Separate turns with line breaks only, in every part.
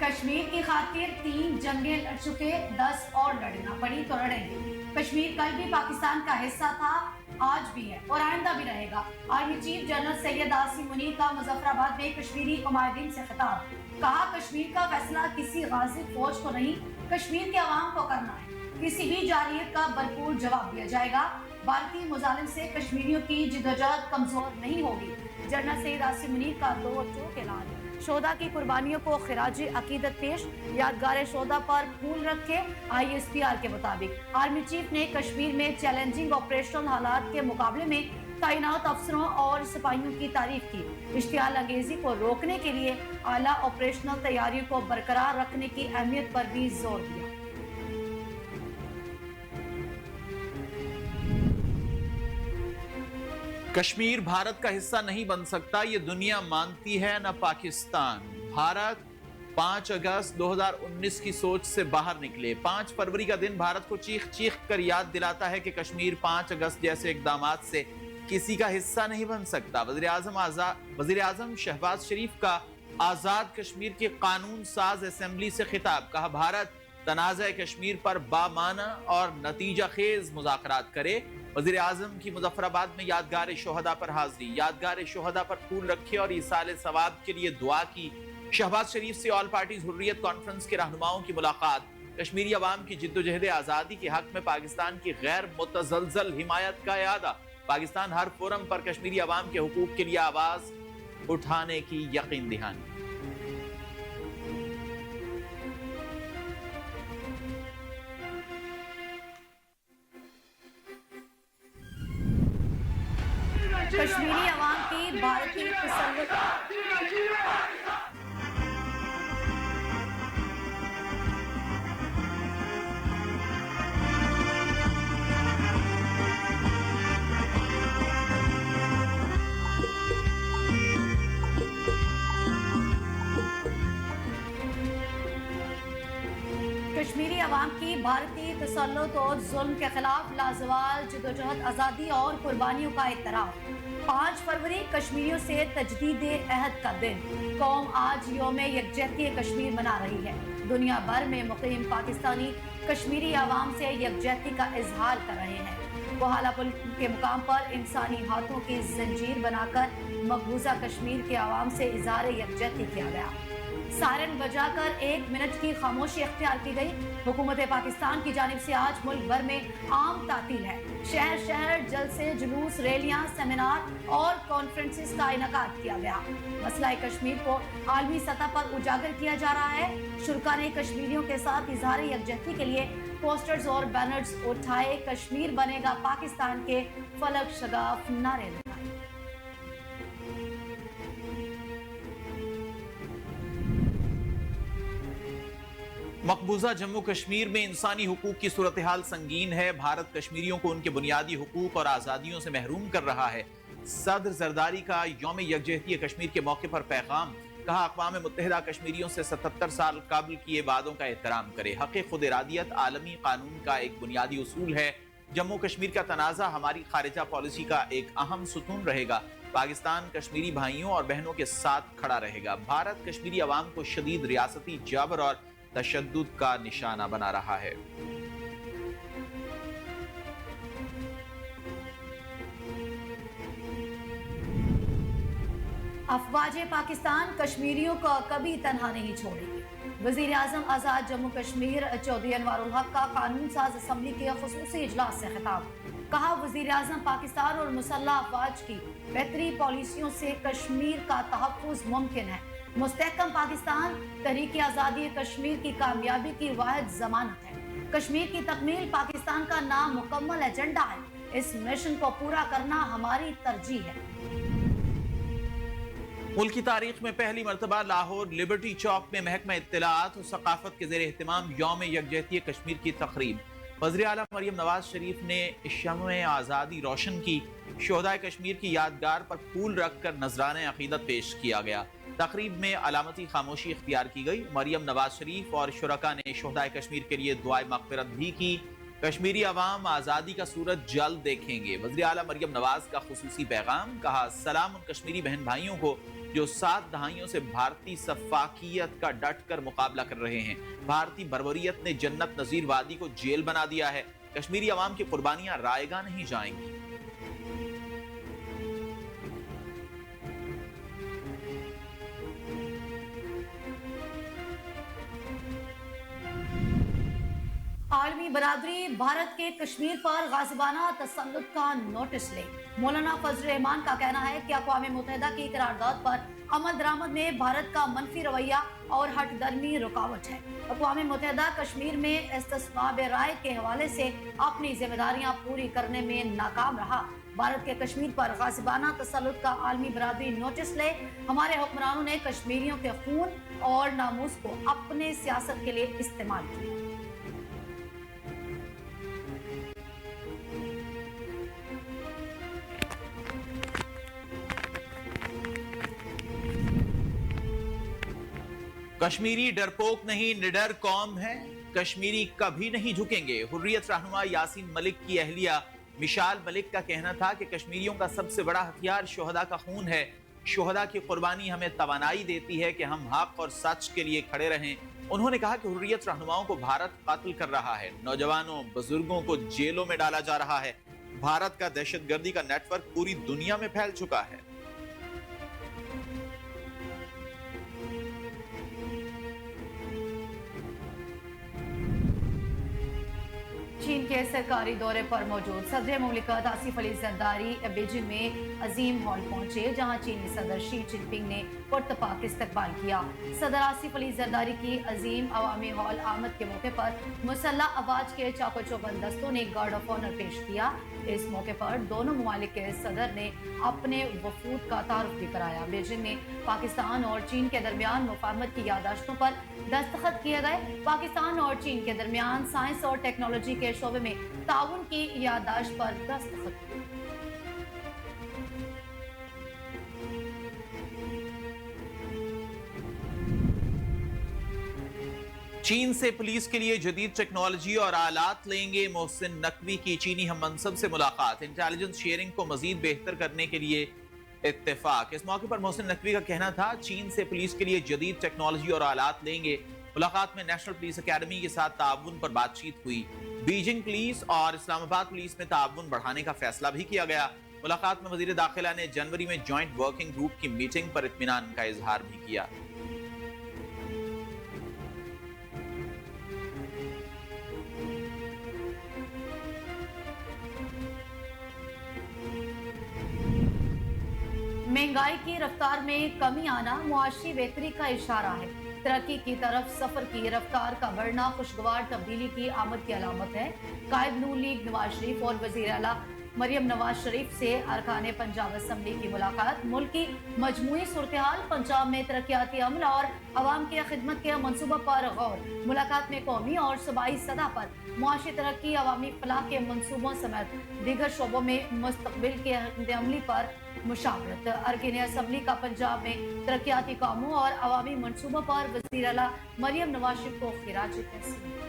کشمیر کی خاطر 3 جنگیں لڑ چکے، 10 اور لڑنا پڑی تو لڑیں گے۔ کشمیر کل بھی پاکستان کا حصہ تھا، آج بھی ہے اور آئندہ بھی رہے گا۔ Army chief general Syed Asim Munir کا مظفر آباد میں کشمیری قمائدین سے خطاب، کہا کشمیر کا فیصلہ کسی غاصب فوج کو نہیں، کشمیر کے عوام کو کرنا ہے۔ کسی بھی جارحیت کا بھرپور جواب دیا جائے گا۔ بھارتی مظالم سے کشمیریوں کی جدوجہد کمزور نہیں ہوگی۔ جنرل سید عاصم منیر کا دو چوک اعلان، شہداء کی قربانیوں کو خراج عقیدت پیش، یادگار شہداء پر پھول رکھے۔ ISPR کے مطابق آرمی چیف نے کشمیر میں چیلنجنگ آپریشنل حالات کے مقابلے میں تعینات افسروں اور سپاہیوں کی تعریف کی۔ اشتعال انگیزی کو روکنے کے لیے اعلیٰ آپریشنل تیاریوں کو برقرار رکھنے کی اہمیت پر بھی زور دیا۔
کشمیر بھارت کا حصہ نہیں بن سکتا، یہ دنیا مانتی ہے نہ پاکستان۔ بھارت 5 اگست 2019 کی سوچ سے باہر نکلے۔ 5 فروری کا دن بھارت کو چیخ چیخ کر یاد دلاتا ہے کہ کشمیر 5 اگست جیسے اقدامات سے کسی کا حصہ نہیں بن سکتا۔ وزیر اعظم شہباز شریف کا آزاد کشمیر کے قانون ساز اسمبلی سے خطاب، کہا بھارت تنازع کشمیر پر بامعنی اور نتیجہ خیز مذاکرات کرے۔ وزیر اعظم کی مظفر آباد میں یادگار شہداء پر حاضری، یادگار شہداء پر پھول رکھے اور ایصال ثواب کے لیے دعا کی۔ شہباز شریف سے آل پارٹیز حریت کانفرنس کے رہنماؤں کی ملاقات، کشمیری عوام کی جدوجہد آزادی کے حق میں پاکستان کی غیر متزلزل حمایت کا اعادہ، پاکستان ہر فورم پر کشمیری عوام کے حقوق کے لیے آواز اٹھانے کی یقین دہانی۔
کشمیری عوام کی بھارتی تسلط کشمیری عوام کی بھارتی تسلط اور ظلم کے خلاف لازوال جدوجہد آزادی اور قربانیوں کا اعتراف۔ 5 فروری کشمیریوں سے تجدید عہد کا دن، قوم آج یوم یکجہتی کشمیر منا رہی ہے۔ دنیا بھر میں مقیم پاکستانی کشمیری عوام سے یکجہتی کا اظہار کر رہے ہیں۔ کوہالا پل کے مقام پر انسانی ہاتھوں کی زنجیر بنا کر مقبوضہ کشمیر کے عوام سے اظہار یکجہتی کیا گیا۔ سائرن بجا کر 1 منٹ کی خاموشی اختیار کی گئی۔ حکومت پاکستان کی جانب سے آج ملک بھر میں عام تعطیل ہے۔ شہر شہر جلسے، جلوس، ریلیاں، سیمینار اور کانفرنسز کا انعقاد کیا گیا۔ مسئلہ کشمیر کو عالمی سطح پر اجاگر کیا جا رہا ہے۔ شرکاء نے کشمیریوں کے ساتھ اظہار یکجہتی کے لیے پوسٹرز اور بینرز اٹھائے، کشمیر بنے گا پاکستان کے فلک شگاف نعرے لگائے۔
مقبوضہ جموں کشمیر میں انسانی حقوق کی صورتحال سنگین ہے۔ بھارت کشمیریوں کو ان کے بنیادی حقوق اور آزادیوں سے محروم کر رہا ہے۔ صدر زرداری کا یوم یکجہتی کشمیر کے موقع پر پیغام، کہا اقوام متحدہ کشمیریوں سے 77 سال قبل کیے وعدوں کا احترام کرے۔ حق خود ارادیت عالمی قانون کا ایک بنیادی اصول ہے۔ جموں کشمیر کا تنازع ہماری خارجہ پالیسی کا ایک اہم ستون رہے گا۔ پاکستان کشمیری بھائیوں اور بہنوں کے ساتھ کھڑا رہے گا۔ بھارت کشمیری عوام کو شدید ریاستی جبر اور تشدد کا نشانہ بنا رہا ہے۔
افواج پاکستان کشمیریوں کو کبھی تنہا نہیں چھوڑے گی۔ وزیر اعظم آزاد جموں کشمیر چودھری انوار الحق کا قانون ساز اسمبلی کے خصوصی اجلاس سے خطاب، کہا وزیر اعظم پاکستان اور مسلح افواج کی بہتری پالیسیوں سے کشمیر کا تحفظ ممکن ہے۔ مستحکم پاکستان تحریک آزادی کشمیر کی کامیابی کی واحد ضمانت ہے۔ کشمیر کی تکمیل پاکستان کا نامکمل ایجنڈا ہے۔ اس مشن کو پورا کرنا ہماری ترجیح ہے۔
ملک کی تاریخ میں پہلی مرتبہ لاہور لبرٹی چوک میں محکمہ اطلاعات و ثقافت کے زیر اہتمام یوم یکجہتی کشمیر کی تقریب۔ وزیر اعلیٰ مریم نواز شریف نے شمع آزادی روشن کی۔ شہدائے کشمیر کی یادگار پر پھول رکھ کر نذرانہ عقیدت پیش کیا گیا۔ تقریب میں علامتی خاموشی اختیار کی گئی۔ مریم نواز شریف اور شرکاء نے شہدائے کشمیر کے لیے دعائے مغفرت بھی کی۔ कश्मीरी अवाम आज़ादी का सूरज जल्द देखेंगे। वज़ीर आला मरियम नवाज का खुसूसी पैगाम, कहा सलाम उन कश्मीरी बहन भाइयों को जो 7 दहाइयों से भारतीय सफाकियत का डट कर मुकाबला कर रहे हैं। भारतीय बर्बरियत ने जन्नत नजीर वादी को जेल बना दिया है। कश्मीरी अवाम की कुर्बानियां रायगा नहीं जाएंगी।
आलमी बरादरी भारत के कश्मीर पर गाजिबाना तसल्लुत का नोटिस ले। मौलाना फजल रहमान का कहना है कि अक़वाम मुत्तहिदा की करारदाद पर अमल दरामद में भारत का मनफी रवैया और हटदर्मी रुकावट है। अक़वाम मुत्तहिदा कश्मीर में इस्तिस्माब राय के हवाले से अपनी जिम्मेदारियां पूरी करने में नाकाम रहा। भारत के कश्मीर पर गाजिबाना तसल्लुत का आलमी बरादरी नोटिस ले। हमारे हुक्मरानों ने कश्मीरियों के खून और नामूस को अपने सियासत के लिए इस्तेमाल किया।
कश्मीरी डरपोक नहीं निडर कौम है, कश्मीरी कभी नहीं झुकेंगे। हुर्रियत रहनुमा यासीन मलिक की अहलिया मिशाल मलिक का कहना था कि कश्मीरियों का सबसे बड़ा हथियार शोहदा का खून है। शोहदा की कुर्बानी हमें तवानाई देती है कि हम हक और सच के लिए खड़े रहें। उन्होंने कहा कि हुर्रियत रहनुमाओं को भारत कत्ल कर रहा है, नौजवानों बुजुर्गों को जेलों में डाला जा रहा है। भारत का दहशतगर्दी का नेटवर्क पूरी दुनिया में फैल चुका है।
चीन के सरकारी दौरे पर मौजूद सदर मुमलिकत आसिफ अली जरदारी बीजिंग में अजीम हॉल पहुंचे, जहां चीनी सदर शी जिनपिंग ने पुरतपाक इस्तकबाल किया। सदर आसिफ अली जरदारी की अजीम अवामी हॉल आमद के मौके पर मुसल्लह अफवाज के चाको चौबंद दस्तों ने गार्ड ऑफ ऑनर पेश किया। इस मौके पर दोनों ममालिक के सदर ने अपने वफूद का तारुफ भी कराया। बीजिंग में पाकिस्तान और चीन के दरमियान मुफाहमत की यादाश्तों पर दस्तखत किए गए। पाकिस्तान और चीन के दरमियान साइंस और टेक्नोलॉजी के शोबे में ताउन की यादाश्त पर दस्तखत हुए।
चीन से पुलिस के लिए जदीद टेक्नोलॉजी और आलात लेंगे। मोहसिन नकवी की चीनी हम मनसब से मुलाकात, इंटेलिजेंस शेयरिंग को मजीद बेहतर करने के लिए इत्तेफाक। इस मौके पर मोहसिन नकवी का कहना था चीन से पुलिस के लिए जदीद टेक्नोलॉजी और आलात लेंगे। मुलाकात में नेशनल पुलिस अकेडमी के साथ ताउन पर बातचीत हुई। बीजिंग पुलिस और इस्लामाबाद पुलिस में ताउन बढ़ाने का फैसला भी किया गया। मुलाकात में वजीर दाखिला ने जनवरी में जॉइंट वर्किंग ग्रुप की मीटिंग पर इत्मीनान का इजहार भी किया।
महंगाई की रफ्तार में कमी आना मुआशी बेहतरी का इशारा है। तरक्की की तरफ सफर की रफ्तार का बढ़ना खुशगवार तब्दीली की आमद की अलामत है। कायद नून लीग नवाज शरीफ और वजीर आला मरियम नवाज शरीफ से अरकान पंजाब असम्बली की मुलाकात। मुल्क की मजमूई सूरत-ए-हाल, पंजाब में तरक्याती अमल और अवाम की खिदमत के मंसूबा पर गौर। मुलाकात में कौमी और सूबाई सतह पर मुआशी तरक्की, अवामी फलाह के मंसूबों समेत दीगर शोबों में मुस्तकबिल के अमली पर मुशावरत। अरकान असम्बली का पंजाब में तरक्याती कामों और अवामी मंसूबों पर वज़ीर आला मरियम नवाज शरीफ को खिराज तहसीन।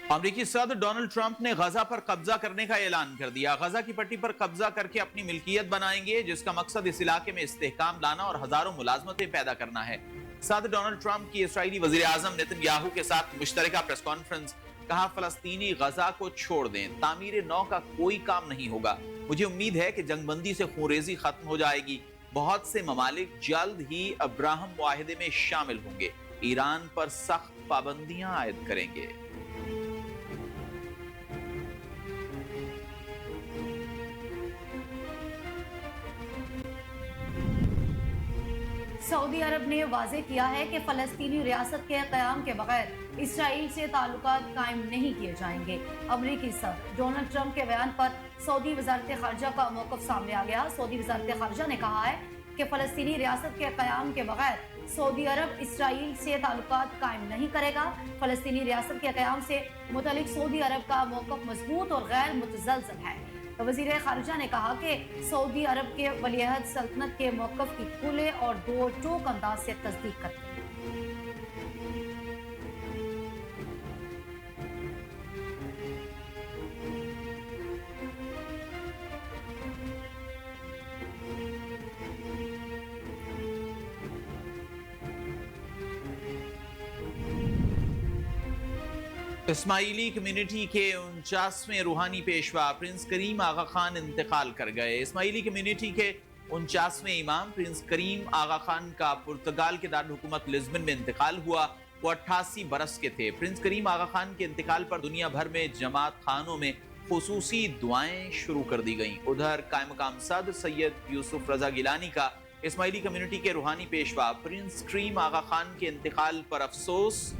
अमेरिकी सदर डोनाल्ड ट्रंप ने गजा पर कब्जा करने का ऐलान कर दिया। गजा की पट्टी पर कब्जा करके अपनी मिल्कियत बनाएंगे, जिसका मकसद इस इलाके में इस्तेहकाम लाना और हजारों मुलाजमतें पैदा करना है। सदर डोनाल्ड ट्रंप की इस्राईली वजीर आजम नेतन्याहू के साथ मुश्तरका प्रेस कॉन्फ्रेंस, कहा फलस्तीनी गजा को छोड़ दें, तामीर नौ का कोई काम नहीं होगा। मुझे उम्मीद है कि जंगबंदी से खूनरेजी खत्म हो जाएगी। बहुत से ममालिक जल्द ही अब्राहम मुआहिदे में शामिल होंगे, ईरान पर सख्त पाबंदियां आयद करेंगे।
सऊदी अरब ने वाजे किया है कि फलस्तीनी रियासत के क़याम के बगैर इसराइल से ताल्लुकात कायम नहीं किए जाएंगे। अमरीकी सदर डोनाल्ड ट्रंप के बयान पर सऊदी वज़ारत ख़ारजा का मौक़िफ़ सामने आ गया। सऊदी वज़ारत ख़ारजा ने कहा है कि फलस्तीनी रियासत के क़याम के बगैर सऊदी अरब इसराइल से ताल्लुकात कायम नहीं करेगा। फलस्तीनी रियासत के क़याम से मुतल्लिक़ सऊदी अरब का मौक़िफ़ मजबूत और गैर मुतज़लज़ल है। वजीर खारजा ने कहा कि सऊदी अरब के वलीअहद सल्तनत के मौक़िफ़ की खुले और दो टोक अंदाज से तस्दीक करते हैं।
इस्माइली कम्युनिटी के 49वें रूहानी पेशवा प्रिंस करीम आगा खान इंतकाल कर गए। इस्माइली कम्युनिटी के 49वें इमाम प्रिंस करीम आगा खान का पुर्तगाल के दारुल-हुकूमत लिस्बन में इंतकाल हुआ। वो 88 बरस के थे। प्रिंस करीम आगा खान के इंतकाल पर दुनिया भर में जमात खानों में खुसूसी दुआएं शुरू कर दी गईं। उधर कायम मकाम सदर सैयद यूसुफ रजा गिलानी का इस्माइली कम्युनिटी के रूहानी पेशवा प्रिंस करीम आगा खान के इंतकाल पर अफसोस।